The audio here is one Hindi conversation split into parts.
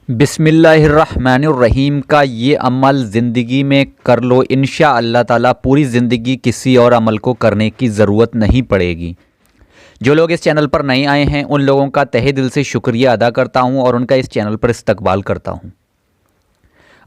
बिस्मिल्लाहिर्रहमानिर्रहीम का ये अमल ज़िंदगी में कर लो, इंशाअल्लाह ताला पूरी ज़िंदगी किसी और अमल को करने की ज़रूरत नहीं पड़ेगी। जो लोग इस चैनल पर नए आए हैं उन लोगों का तहे दिल से शुक्रिया अदा करता हूं और उनका इस चैनल पर इस्तकबाल करता हूं।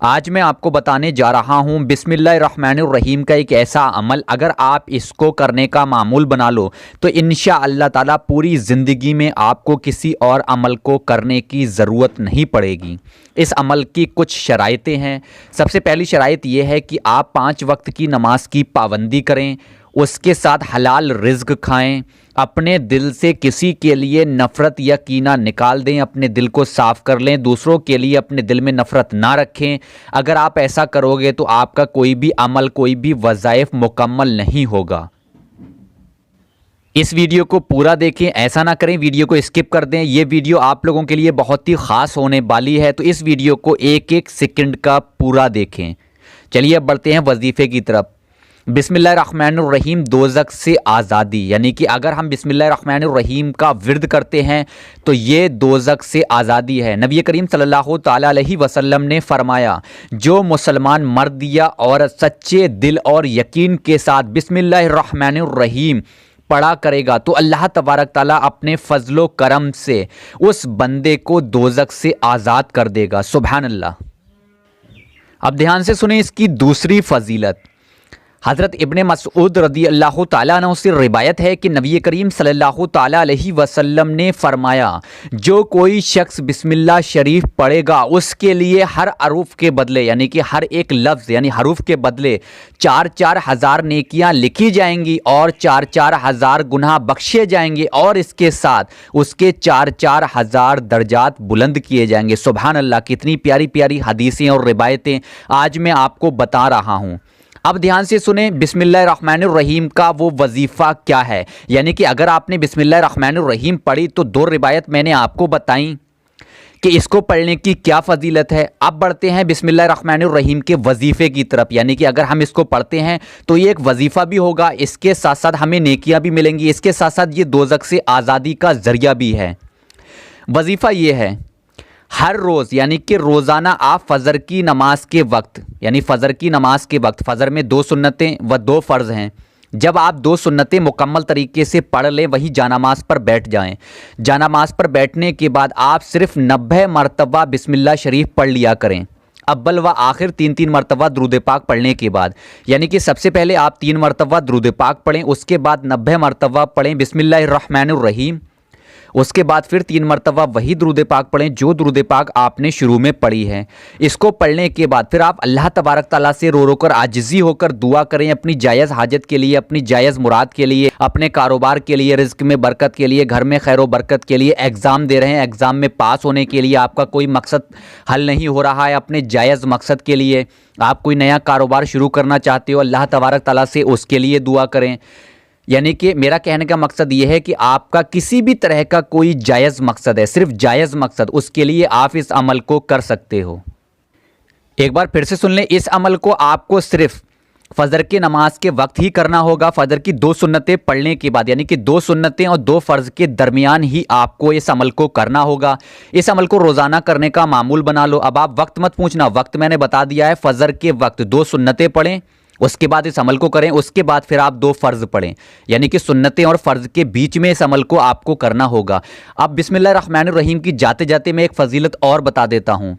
आज मैं आपको बताने जा रहा हूं बिस्मिल्लाहिर्रहमानिर्रहीम का एक ऐसा अमल, अगर आप इसको करने का मामूल बना लो तो इंशाअल्लाह ताला पूरी ज़िंदगी में आपको किसी और अमल को करने की ज़रूरत नहीं पड़ेगी। इस अमल की कुछ शराइतें हैं। सबसे पहली शराइत यह है कि आप 5 वक्त की नमाज की पाबंदी करें, उसके साथ हलाल रिज़्क खाएं, अपने दिल से किसी के लिए नफ़रत या कीना निकाल दें, अपने दिल को साफ़ कर लें, दूसरों के लिए अपने दिल में नफ़रत ना रखें। अगर आप ऐसा करोगे तो आपका कोई भी अमल, कोई भी वज़ाइफ मुकम्मल नहीं होगा। इस वीडियो को पूरा देखें, ऐसा ना करें वीडियो को स्किप कर दें। ये वीडियो आप लोगों के लिए बहुत ही ख़ास होने वाली है, तो इस वीडियो को एक एक सेकंड का पूरा देखें। चलिए अब बढ़ते हैं वजीफ़े की तरफ। बिस्मिल्लाहिर्रहमानिर्रहीम दोज़ख से आज़ादी, यानी कि अगर हम बिस्मिल्लाहिर्रहमानिर्रहीम का विर्द करते हैं तो ये दोज़ख से आज़ादी है। नबी करीम सल्लल्लाहु ताला अलैहि वसल्लम ने फरमाया, जो मुसलमान मर्द या औरत सच्चे दिल और यकीन के साथ बिस्मिल्लाहिर्रहमानिर्रहीम पढ़ा करेगा तो अल्लाह तबारक ताला अपने फ़ज़्लो करम से उस बंदे को दोज़ख से आज़ाद कर देगा। सुभान अल्लाह। अब ध्यान से सुने इसकी दूसरी फ़जीलत। हज़रत इब्ने मसऊद रदी अल्लाह ताला अन्हु से रिवायत है कि नबी करीम सल्लल्लाहु ताला अलैहि वसल्लम ने फरमाया, जो कोई शख्स बिस्मिल्लाह शरीफ पढ़ेगा उसके लिए हर अरूफ के बदले, यानी कि हर एक लफ्ज़ यानी हरूफ के बदले 4-4 हज़ार नेकियां लिखी जाएंगी और 4-4 हज़ार गुनाह बख्शे जाएंगे और इसके साथ उसके 4-4 हज़ार दर्जात बुलंद किए जाएंगे। सुभान अल्लाह। कितनी प्यारी प्यारी हदीसें और रिवायतें आज मैं आपको बता रहा हूँ। अब ध्यान से सुने बिस्मिल्लाहिर्रहमानिर्रहीम का वो वजीफ़ा क्या है। यानी कि अगर आपने बिस्मिल्लाहिर्रहमानिर्रहीम पढ़ी तो 2 रिवायत मैंने आपको बताई कि इसको पढ़ने की क्या फ़जीलत है। अब बढ़ते हैं बिस्मिल्लाहिर्रहमानिर्रहीम के वजीफ़े की तरफ। यानी कि अगर हम इसको पढ़ते हैं तो ये एक वजीफ़ा भी होगा, इसके साथ साथ हमें नेकियां भी मिलेंगी, इसके साथ साथ ये दोज़ख से आज़ादी का ज़रिया भी है। वजीफ़ा ये है, हर रोज़ यानी कि रोज़ाना आप फ़जर की नमाज के वक्त, यानी फ़जर की नमाज के वक्त, फ़जर में 2 सुन्नतें व 2 फ़र्ज़ हैं, जब आप 2 सुन्नतें मुकम्मल तरीके से पढ़ लें वहीं जानामाज़ पर बैठ जाएं। जानामाज़ पर बैठने के बाद आप सिर्फ 90 मरतबा बिस्मिल्लाह शरीफ पढ़ लिया करें, अव्वल व आखिर 3-3 मरतबा दुरूद पाक पढ़ने के बाद। यानी कि सबसे पहले आप 3 मरतबा दुरूद पाक पढ़ें, उसके बाद 90 मरतबा पढ़ें बिस्मिल्लाहिर्रहमानिर्रहीम, उसके बाद फिर 3 मरतबा वही दुरूद पाक पढ़ें जो दुरूद पाक आपने शुरू में पढ़ी है। इसको पढ़ने के बाद फिर आप अल्लाह तबारक ताला से रो रो कर आजिज़ी होकर दुआ करें अपनी जायज़ हाजत के लिए, अपनी जायज़ मुराद के लिए, अपने कारोबार के लिए, रिज़्क में बरकत के लिए, घर में खैर व बरकत के लिए। एग्ज़ाम दे रहे हैं, एग्ज़ाम में पास होने के लिए, आपका कोई मकसद हल नहीं हो रहा है, अपने जायज़ मकसद के लिए, आप कोई नया कारोबार शुरू करना चाहते हो, अल्लाह तबारक ताला से उसके लिए दुआ करें। यानी कि मेरा कहने का मकसद ये है कि आपका किसी भी तरह का कोई जायज़ मकसद है, सिर्फ जायज़ मकसद, उसके लिए आप इस अमल को कर सकते हो। एक बार फिर से सुन लें, इस अमल को आपको सिर्फ फ़जर की नमाज के वक्त ही करना होगा। फ़जर की 2 सुन्नतें पढ़ने के बाद, यानी कि 2 सुन्नतें और 2 फ़र्ज़ के दरमियान ही आपको इस अमल को करना होगा। इस अमल को रोज़ाना करने का मामूल बना लो। अब आप वक्त मत पूछना, वक्त मैंने बता दिया है। फ़जर के वक्त 2 सुन्नतें पढ़ें, उसके बाद इस अमल को करें, उसके बाद फिर आप 2 फ़र्ज़ पढ़ें, यानी कि सुन्नतें और फ़र्ज़ के बीच में इस अमल को आपको करना होगा। अब बिस्मिल्लाहिर्रहमानिर्रहीम की जाते जाते मैं एक फ़जीलत और बता देता हूँ।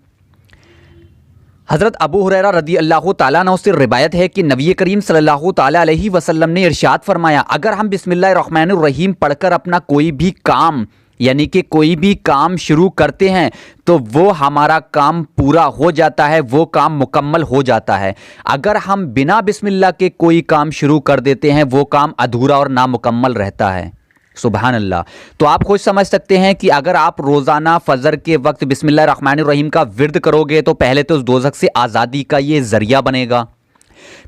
हज़रत अबू हुरैरा रदी अल्लाह ताला अन्हु से रिवायत है कि नबी करीम सल्लल्लाहु ताला अलैहि वसल्लम ने इरशाद फरमाया, अगर हम बिस्मिल्लाहिर्रहमानिर्रहीम पढ़कर अपना कोई भी काम, यानी कि कोई भी काम शुरू करते हैं तो वो हमारा काम पूरा हो जाता है, वो काम मुकम्मल हो जाता है। अगर हम बिना बिस्मिल्लाह के कोई काम शुरू कर देते हैं वो काम अधूरा और नामुकम्मल रहता है। सुभान अल्लाह। तो आप खुद समझ सकते हैं कि अगर आप रोज़ाना फ़जर के वक्त बिस्मिल्लाहिर्रहमानिर्रहीम का विर्द करोगे तो पहले तो उस दोज़ख से आज़ादी का ये ज़रिया बनेगा।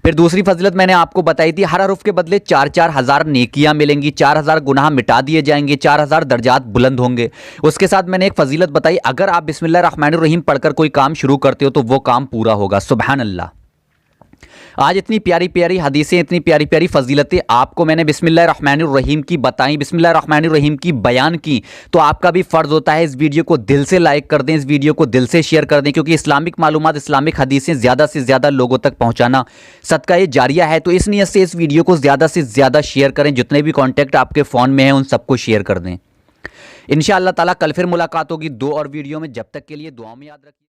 फिर दूसरी फजीलत मैंने आपको बताई थी, हर हरूफ के बदले 4-4 हज़ार नेकियां मिलेंगी, 4 हज़ार गुनाह मिटा दिए जाएंगे, 4 हज़ार दर्जात बुलंद होंगे। उसके साथ मैंने एक फजीलत बताई, अगर आप बिस्मिल्लाहिर्रहमानिर्रहीम पढ़कर कोई काम शुरू करते हो तो वो काम पूरा होगा। सुभान अल्लाह। आज इतनी प्यारी प्यारी हदीसें, इतनी प्यारी प्यारी फजीलतें आपको मैंने बिस्मिल्लाहिर्रहमानिर्रहीम की बताई, बिस्मिल्लाहिर्रहमानिर्रहीम की बयान की, तो आपका भी फ़र्ज़ होता है इस वीडियो को दिल से लाइक कर दें, इस वीडियो को दिल से शेयर कर दें, क्योंकि इस्लामिक मालूमात, इस्लामिक हदीसें ज़्यादा से ज़्यादा लोगों तक पहुँचाना सदका ये जारिया है। तो इस नीयत से इस वीडियो को ज़्यादा से ज़्यादा शेयर करें, जितने भी कॉन्टैक्ट आपके फ़ोन में हैं उन सबको शेयर कर दें। इंशाअल्लाह ताला कल फिर मुलाकात होगी 2 और वीडियो में। जब तक के लिए दुआ में याद रखिए।